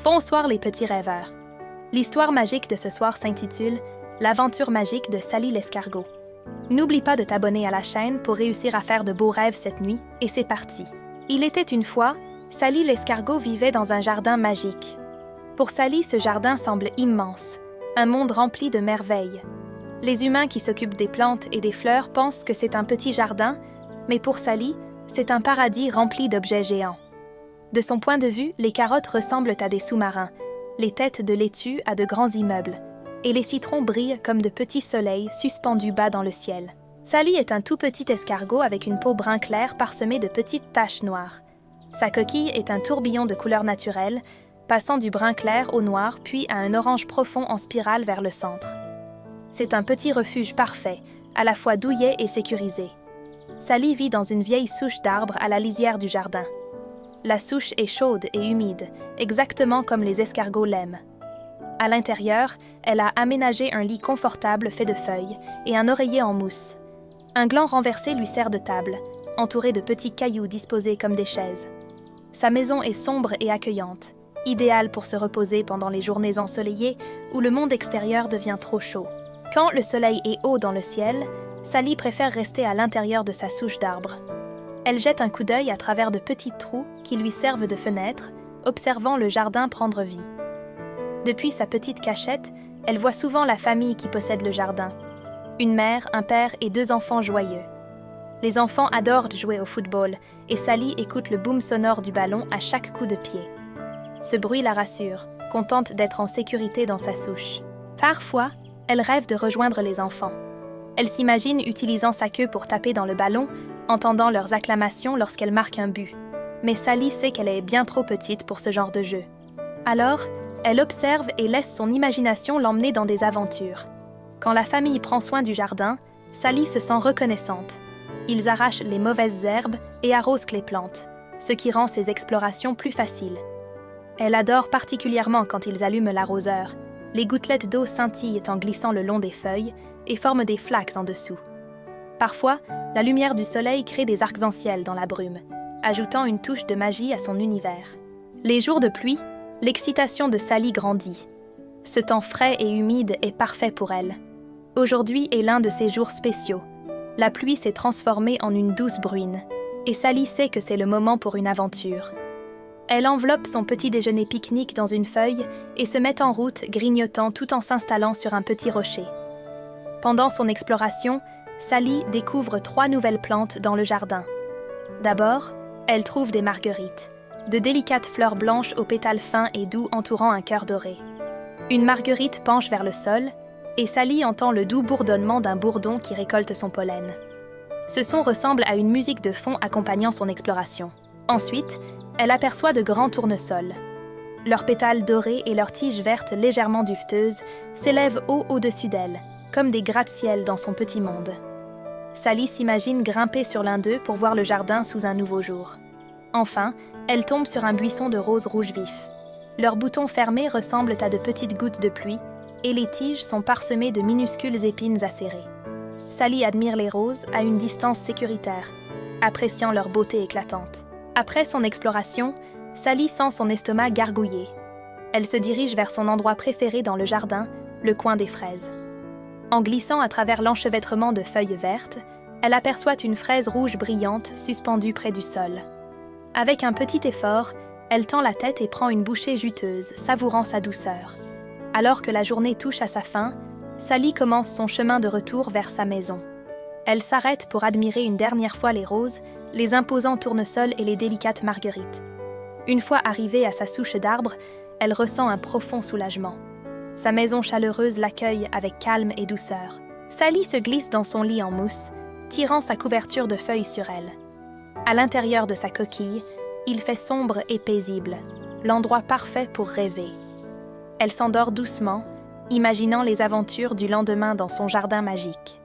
Bonsoir les petits rêveurs. L'histoire magique de ce soir s'intitule « L'aventure magique de Sally l'escargot ». N'oublie pas de t'abonner à la chaîne pour réussir à faire de beaux rêves cette nuit, et c'est parti. Il était une fois, Sally l'escargot vivait dans un jardin magique. Pour Sally, ce jardin semble immense, un monde rempli de merveilles. Les humains qui s'occupent des plantes et des fleurs pensent que c'est un petit jardin, mais pour Sally, c'est un paradis rempli d'objets géants. De son point de vue, les carottes ressemblent à des sous-marins, les têtes de laitue à de grands immeubles, et les citrons brillent comme de petits soleils suspendus bas dans le ciel. Sally est un tout petit escargot avec une peau brun clair parsemée de petites taches noires. Sa coquille est un tourbillon de couleurs naturelles, passant du brun clair au noir puis à un orange profond en spirale vers le centre. C'est un petit refuge parfait, à la fois douillet et sécurisé. Sally vit dans une vieille souche d'arbre à la lisière du jardin. La souche est chaude et humide, exactement comme les escargots l'aiment. À l'intérieur, elle a aménagé un lit confortable fait de feuilles et un oreiller en mousse. Un gland renversé lui sert de table, entouré de petits cailloux disposés comme des chaises. Sa maison est sombre et accueillante, idéale pour se reposer pendant les journées ensoleillées où le monde extérieur devient trop chaud. Quand le soleil est haut dans le ciel, Sally préfère rester à l'intérieur de sa souche d'arbre. Elle jette un coup d'œil à travers de petits trous qui lui servent de fenêtres, observant le jardin prendre vie. Depuis sa petite cachette, elle voit souvent la famille qui possède le jardin. Une mère, un père et 2 enfants joyeux. Les enfants adorent jouer au football et Sally écoute le boom sonore du ballon à chaque coup de pied. Ce bruit la rassure, contente d'être en sécurité dans sa souche. Parfois, elle rêve de rejoindre les enfants. Elle s'imagine utilisant sa queue pour taper dans le ballon, entendant leurs acclamations lorsqu'elle marque un but. Mais Sally sait qu'elle est bien trop petite pour ce genre de jeu. Alors, elle observe et laisse son imagination l'emmener dans des aventures. Quand la famille prend soin du jardin, Sally se sent reconnaissante. Ils arrachent les mauvaises herbes et arrosent les plantes, ce qui rend ses explorations plus faciles. Elle adore particulièrement quand ils allument l'arroseur. Les gouttelettes d'eau scintillent en glissant le long des feuilles et forment des flaques en dessous. Parfois, la lumière du soleil crée des arcs-en-ciel dans la brume, ajoutant une touche de magie à son univers. Les jours de pluie, l'excitation de Sally grandit. Ce temps frais et humide est parfait pour elle. Aujourd'hui est l'un de ces jours spéciaux. La pluie s'est transformée en une douce bruine, et Sally sait que c'est le moment pour une aventure. Elle enveloppe son petit déjeuner pique-nique dans une feuille et se met en route, grignotant tout en s'installant sur un petit rocher. Pendant son exploration, Sally découvre 3 nouvelles plantes dans le jardin. D'abord, elle trouve des marguerites, de délicates fleurs blanches aux pétales fins et doux entourant un cœur doré. Une marguerite penche vers le sol, et Sally entend le doux bourdonnement d'un bourdon qui récolte son pollen. Ce son ressemble à une musique de fond accompagnant son exploration. Ensuite, elle aperçoit de grands tournesols. Leurs pétales dorés et leurs tiges vertes légèrement duveteuses s'élèvent haut au-dessus d'elle, comme des gratte-ciel dans son petit monde. Sally s'imagine grimper sur l'un d'eux pour voir le jardin sous un nouveau jour. Enfin, elle tombe sur un buisson de roses rouges vifs. Leurs boutons fermés ressemblent à de petites gouttes de pluie, et les tiges sont parsemées de minuscules épines acérées. Sally admire les roses à une distance sécuritaire, appréciant leur beauté éclatante. Après son exploration, Sally sent son estomac gargouiller. Elle se dirige vers son endroit préféré dans le jardin, le coin des fraises. En glissant à travers l'enchevêtrement de feuilles vertes, elle aperçoit une fraise rouge brillante suspendue près du sol. Avec un petit effort, elle tend la tête et prend une bouchée juteuse, savourant sa douceur. Alors que la journée touche à sa fin, Sally commence son chemin de retour vers sa maison. Elle s'arrête pour admirer une dernière fois les roses, les imposants tournesols et les délicates marguerites. Une fois arrivée à sa souche d'arbre, elle ressent un profond soulagement. Sa maison chaleureuse l'accueille avec calme et douceur. Sally se glisse dans son lit en mousse, tirant sa couverture de feuilles sur elle. À l'intérieur de sa coquille, il fait sombre et paisible, l'endroit parfait pour rêver. Elle s'endort doucement, imaginant les aventures du lendemain dans son jardin magique.